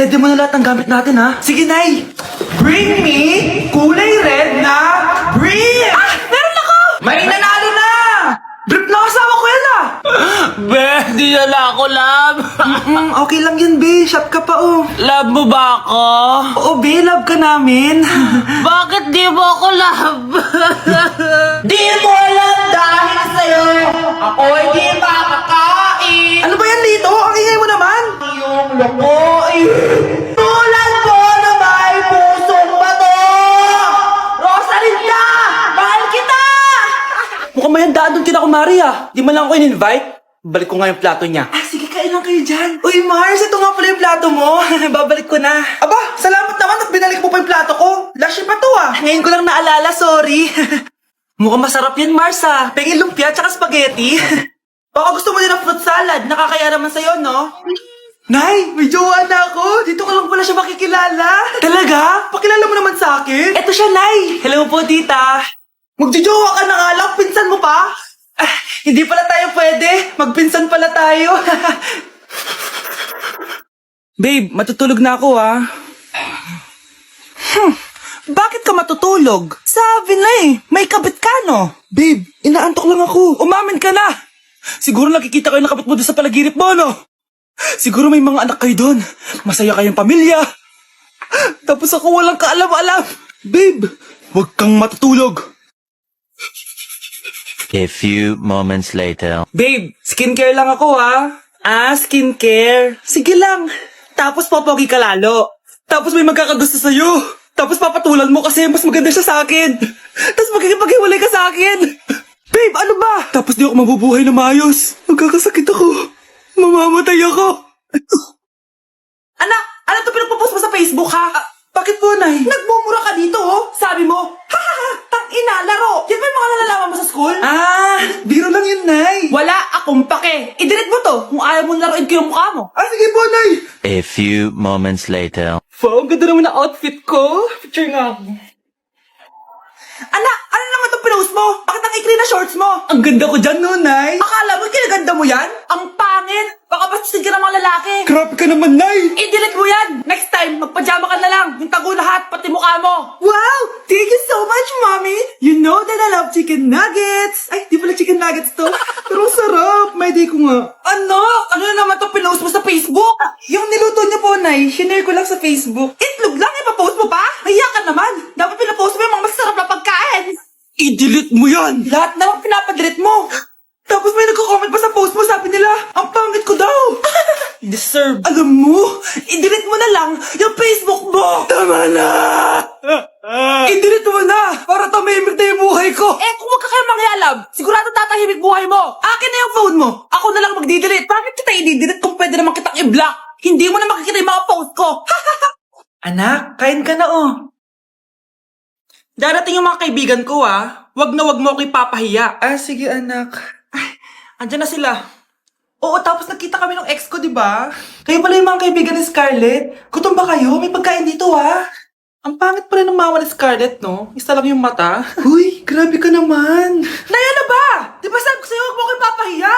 ready mo na lahat ng gamit natin, ha? Sige, Nay! Bring me kulay red na brief! Ah! Meron ako! May nanalo na! Brief na kasama ko yan, ah! Be, di na ako love. Okay lang yan, Be. Shop ka pa, oh. Love mo ba ako? Oo, Be. Love ka namin. Bakit di mo ako love? Di mo alam dahil sa'yo ako hindi makakain. Ano ba yan, Lito? Ang ingay mo naman. Yung lokoin. Tulad ko na may pusong bato. Rosalinda! Mahal kita! Mukhang may handaan doon kina Kumari, ah. Di man lang ako in-invite. Balik ko nga yung plato niya. Ah, sige, kain lang kayo dyan. Uy, Mars, ito nga pala yung plato mo. Babalik ko na. Aba, salamat naman at binalik mo pa yung plato ko. Lashy pa to, ah. Ngayon ko lang naalala, sorry. Mukhang masarap yan, Mars, ah. Pengin lumpia tsaka spaghetti. Baka gusto mo din ng fruit salad. Nakakaya naman sa'yo, no? Nay, may jowa na ako. Dito ka lang pala siya makikilala. Talaga? Pakilala mo naman sa akin. Eto siya, Nay. Hello po, tita. Magjojowa ka na nga lang. Pinsan mo pa? Ah, hindi pala tayo pwede. Magpinsan pala tayo. Babe, matutulog na ako, ah. Bakit ka matutulog? Sabi na eh, may kabit ka, no? Babe, inaantok lang ako. Umamin ka na. Siguro nakikita ko yung nakabit mo doon sa palaginip mo, no? Siguro may mga anak kayo doon. Masaya kayong pamilya. Tapos ako walang kaalam-alam. Babe, huwag kang matutulog. A few moments later. Babe, skincare lang ako, ha? Ah, skincare. Sige lang. Tapos popogi ka lalo. Tapos may magkakagusto sa'yo. Tapos papatulan mo kasi mas maganda siya sa akin. Tapos magkikipaghiwalay ka sa akin. Babe, ano ba? Tapos di ako mabubuhay na maayos. Magkakasakit ako. Mamamatay ako. Anak, ano to pinagpo-post mo sa Facebook, ha? Bakit po, Nay? Nagmumura ka dito, oh. Sabi mo, tang-ina, laro. Yan ba yung mga nalalaman mo sa school? Ah, biro lang yun, Nay. Wala akong pake. I-delete mo to kung ayaw mong laruin ko yung mukha mo. Ah, sige po, Nay. A few moments later. Wow, ang ganda naman na outfit ko. Picture nga ako. Anak, ano naman itong pinost mo? Bakit ang ikli na shorts mo? Ang ganda ko dyan, no, Nay? Akala mo kinaganda mo yan? Ang pangit. Baka bastusin ka ng mga lalaki. Grabe ka naman, Nay. I-delete mo yan. Next time, magpajama ka na lang. Yung tago lahat, pati mukha mo. Wow! Thank you so much, Mommy. You know that I love chicken nuggets. Ay, di pala chicken nuggets to. Pero sarap. May day ko nga. Ano na naman itong pinost mo sa Facebook? Yung niluto niyo po, Nay, shinare ko lang sa Facebook. Itlog lang, ipapost mo pa? Hiya ka naman. Dapat pinapost mo yung mga masarap na pagkain. I-delete mo yan. Lahat naman pinapadelete mo. Tapos may nagko-comment pa sa post mo, sabi nila, ang pangit ko daw. Deserve. Alam mo, i-delete mo na lang yung Facebook mo. Tama na. I-delete mo na para tumimik na yung buhay ko. Eh, kung wag ka kayo mangyalab, sigurado tatahimik buhay mo. Akin na yung phone mo. Ako na lang magdi-delete. Bakit kita i-delete kung pwede naman kitang i-block? Hindi mo na makikita yung mga post ko. Anak, kain ka na, oh. Darating yung mga kaibigan ko, ah. Wag na wag mo ako ipapahiya. Ah, sige, anak. Ay, andyan na sila. Oo, tapos nakita kami ng ex ko, di ba? Kayo pala yung mga kaibigan ni Scarlett. Gutom ba kayo? May pagkain dito, ah. Ang pangit pa rin ng mama ni Scarlett, no? Isa lang yung mata. Uy, grabe ka naman. Naya na ba? Di ba sabi ko sa'yo, wag mo ako ipapahiya?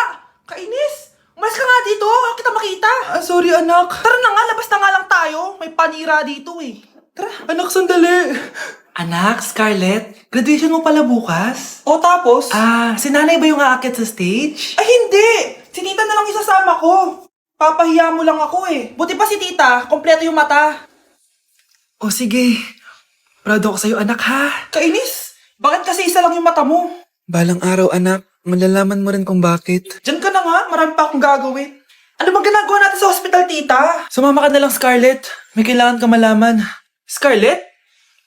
Kainis. Umalis ka nga dito. Huwag kita makita. Ah, sorry, anak. Tara na nga, labas na nga lang tayo. May panira dito, eh. Tara. Anak, sandali. Anak, Scarlett, graduation mo pala bukas? O tapos? Ah, si nanay ba yung aakyat sa stage? Ay, hindi! Si tita na lang isasama ko. Papahiya mo lang ako eh. Buti pa si tita, kompleto yung mata. O sige, proud ako sa'yo anak ha. Kainis, bakit kasi isa lang yung mata mo? Balang araw anak, malalaman mo rin kung bakit. Diyan ka na nga, marami pa akong gagawin. Ano bang ginagawa natin sa hospital, tita? Sumama ka na lang, Scarlett. May kailangan ka malaman. Scarlett?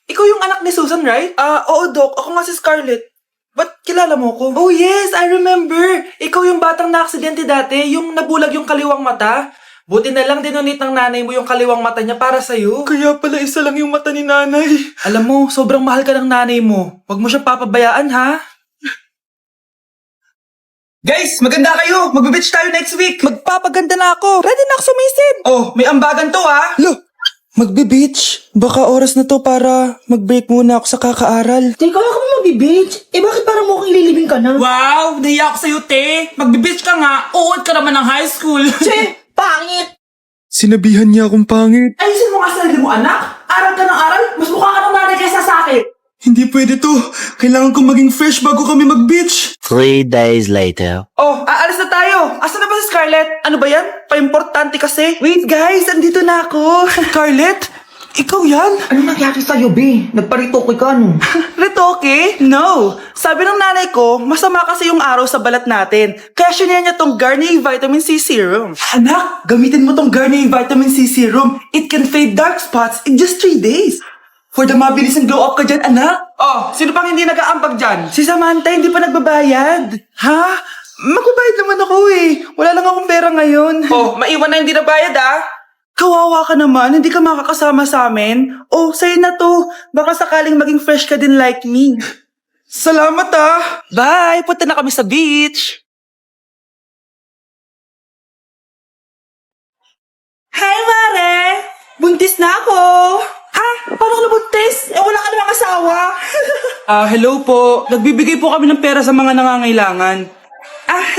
Ikaw yung anak ni Susan, right? Oo, Doc. Ako nga si Scarlett. Ba't kilala mo ko? Oh, yes. I remember. Ikaw yung batang na-aksidente dati, yung nabulag yung kaliwang mata. Buti na lang dinonate ng nanay mo yung kaliwang mata niya para sa'yo. Kaya pala isa lang yung mata ni nanay. Alam mo, sobrang mahal ka ng nanay mo. Huwag mo siyang papabayaan, ha? Guys, maganda kayo. Magbe-beach tayo next week. Magpapaganda na ako. Ready na ako sumisid. Oh, may ambagan to, ha? Look! Magbe-beach? Baka oras na to para mag-break muna ako sa kakaaral. Teka, ako mo magbe-beach? Eh bakit parang mukhang ililibing ka na? Wow! Nahiya ako sa'yo, te! Magbe-beach ka nga! Uod ka naman ng high school! Che! Pangit! Sinabihan niya akong pangit. Ayusin mo nga sarili mo, anak. Aral ka ng aral. Mas mukha ka ng nanay kaysa sa akin. Hindi pwede to. Kailangan kong maging fresh bago kami mag-beach. 3 days later. Oh, aalis na tayo. Asan na ba si Scarlett? Ano ba yan? Pa-importante kasi. Wait guys, andito na ako. Scarlett? Ikaw yan? Ano nangyari sa'yo, be? Nagparitoke ka, no? Retoke? No. Sabi ng nanay ko, masama kasi yung araw sa balat natin. Kaya sinaya niya tong Garnier Vitamin C Serum. Anak, gamitin mo tong Garnier Vitamin C Serum. It can fade dark spots in just 3 days. For the mabilis and glow up ka dyan, anak. Oh, sino pang hindi nag-aambag dyan? Si Samantha hindi pa nagbabayad. Ha? Magbabayad naman ako eh. Wala lang akong pera ngayon. Oh, maiwan na hindi nabayad ah. Kawawa ka naman, hindi ka makakasama sa amin. Oh, sa'yo na to. Baka sakaling maging fresh ka din like me. Salamat ah. Bye, punta na kami sa beach. Hi, Mare! Buntis na ako! Ha? Paano ka nabuntis? Wala ka namang asawa. Hello po. Nagbibigay po kami ng pera sa mga nangangailangan.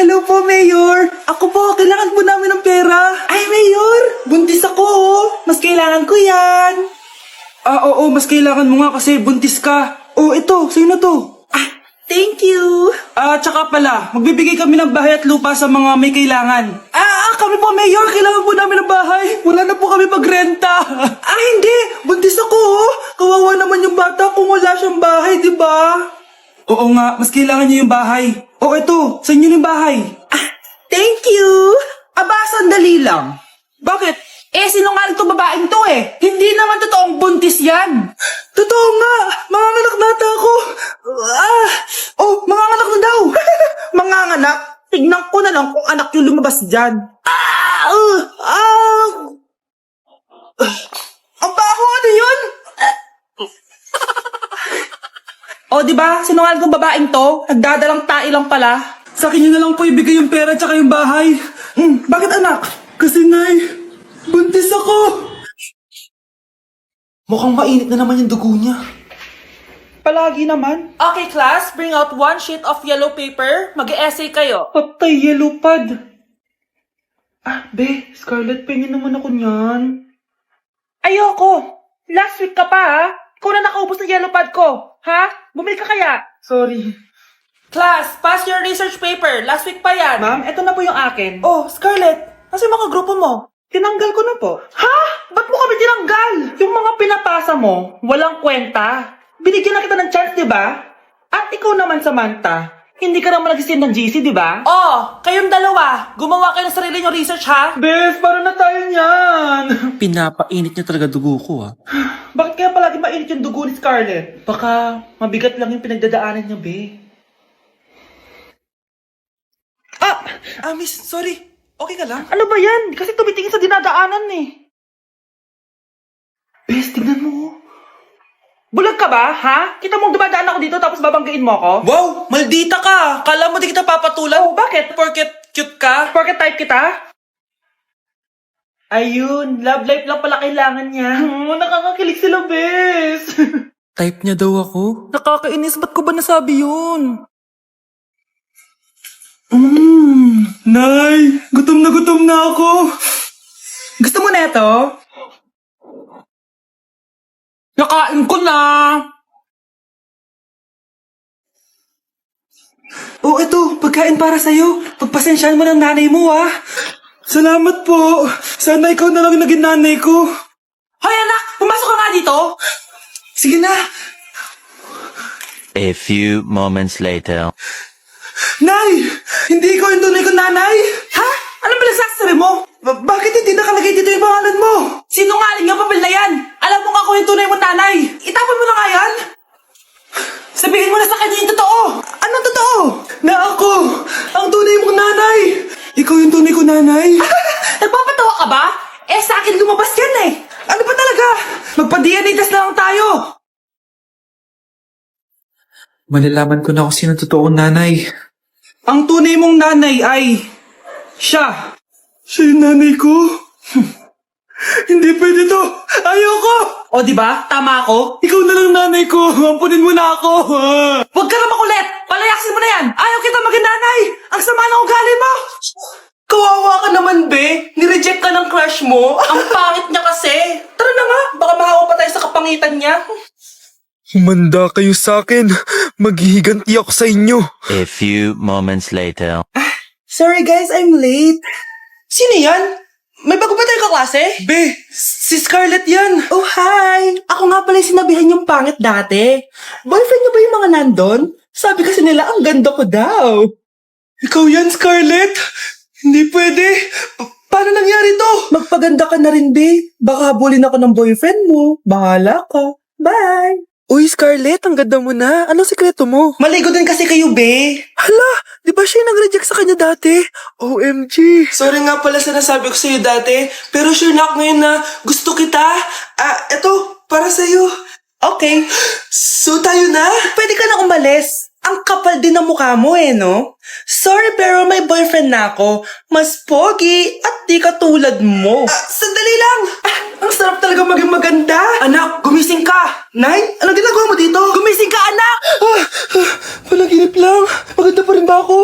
Hello po, Mayor. Ako po, kailangan po namin ng pera. Ay, Mayor, buntis ako, oh. Mas kailangan ko yan. Oo, mas kailangan mo nga kasi buntis ka. Oh, ito, sa'yo na to. Thank you. Tsaka pala, magbibigay kami ng bahay at lupa sa mga may kailangan. Kami po, Mayor, kailangan po namin ng bahay. Wala na po kami magrenta. Hindi. Buntis ako, oh. Kawawa naman yung bata kung wala siyang bahay, di ba? Oo nga, mas kailangan niya yung bahay. Oh, ito, sa inyo yung bahay. Thank you. Sandali lang. Bakit? Sinungaling tong babaeng to eh. Hindi naman totoong buntis yan. Totoo nga. Manganganak nata ako. Manganganak na daw. Manganganak? Tignan ko na lang kung anak yung lumabas dyan. Ang baho, ano yun? Di ba? Sinungaling kong babaeng to. Nagdadalang tae lang pala. Sa akin nyo na lang po ibigay yung pera tsaka yung bahay. Bakit anak? Kasi nay, buntis ako. Mukhang mainit na naman yung dugo niya. Palagi naman. Okay, class. Bring out 1 sheet of yellow paper. Mag-essay kayo. Patay, yellow pad. Be, Scarlett, pingin naman ako niyan. Ayoko. Last week ka pa, ha? Ikaw na nakaubos ng yellow pad ko. Ha? Bumili ka kaya? Sorry. Class, pass your research paper. Last week pa yan. Ma'am, eto na po yung akin. Oh, Scarlett, nasa yung mga grupo mo? Tinanggal ko na po. Ha? Ba't mo kami tinanggal? Yung mga pinapasa mo, walang kwenta. Binigyan na kita ng chance, di ba? At ikaw naman, Samantha, hindi ka naman nag-send ng GC, di ba? Oh, kayong dalawa. Gumawa kayo ng sarili yung research, ha? Bes, paano na tayo niyan? Pinapainit niya talaga dugo ko ah. Bakit kaya palagi mainit yung dugo ni Scarlett? Baka mabigat lang yung pinagdadaanan niya, be. Miss, sorry. Okay ka lang? Ano ba yan? Kasi tumitingin sa dinadaanan eh. Bes, tignan mo. Bulag ka ba, ha? Kita mong dumadaan ako dito tapos babanggain mo ako? Wow, maldita ka. Kala mo di kita papatulan? Oh, bakit? Porket cute ka? Porket type kita? Ayun, love life lang pala kailangan niya. Nakakakilig sila, bes. Type niya daw ako? Nakakainis, ba't ko ba nasabi yun? Nay, gutom na ako. Gusto mo na ito? Nakain ko na. Oh, ito, pagkain para sa'yo. Pagpasensyaan mo ng nanay mo, ha? Salamat po. Sana ikaw na lang yung naging nanay ko. Hoy, anak! Pumasok ka nga dito! Sige na. A few moments later. Nay! Hindi ikaw yung tunay kong nanay? Ha? Ano ba nagsasari mo? Bakit hindi nakalagay dito yung pangalan mo? Sinungaling nga papel na yan! Alam mo nga ako yung tunay mong nanay! Itapon mo na nga yan! Sabihin mo na sa kanya yung totoo! Anong totoo? Na ako! Ang tunay mong nanay! Ikaw yung tunay kong nanay? Nagpapatawa ka ba? Sa akin lumabas yan eh! Ano ba talaga? Magpa-DNA test na lang tayo! Malalaman ko na kung sino totoong nanay. Ang tunay mong nanay ay... siya! Siya yung nanay ko? Hindi pwede to! Ayoko! O diba? Tama ako? Ikaw na lang nanay ko! Ampunin mo na ako! Huwag ka na makulit! Palayasin mo na yan! Ayaw kita maging nanay! Ang sama ng ugali mo! Kawawa ka naman, be! Nireject ka ng crush crush mo? Ang pangit niya kasi. Tara na nga, baka mahawa pa tayo sa kapangitan niya. Humanda kayo sa akin. Maghihiganti ako sa inyo. A few moments later. Sorry guys, I'm late. Sino yan? May bago ba tayo kaklase? Be, si Scarlett yan. Oh, hi! Ako nga pala yung sinabihan yung pangit dati. Boyfriend niyo ba yung mga nandun? Sabi kasi nila, ang ganda ko daw. Ikaw yan, Scarlett. Hindi pwede. Paano nangyari to? Magpaganda ka na rin, babe. Baka habulin ako ng boyfriend mo. Bahala ka. Bye! Uy, Scarlett, ang ganda mo na. Anong sikreto mo? Maligo din kasi kayo, be. Hala, di ba siya yung nag-reject sa kanya dati? OMG. Sorry nga pala sa nasabi ko sa'yo dati, pero sure na ako ngayon na gusto kita. Eto, para sa'yo. Okay. So tayo na? Pwede ka na umalis. Ang kapal din ng mukha mo no? Sorry pero may boyfriend na ako. Mas pogi at di katulad mo. Sandali lang. Ang sarap talaga maging maganda. Anak, gumising ka. Nay, anong ginagawa mo dito? Gumising ka, anak! Panaginip lang. Maganda pa rin ba ako?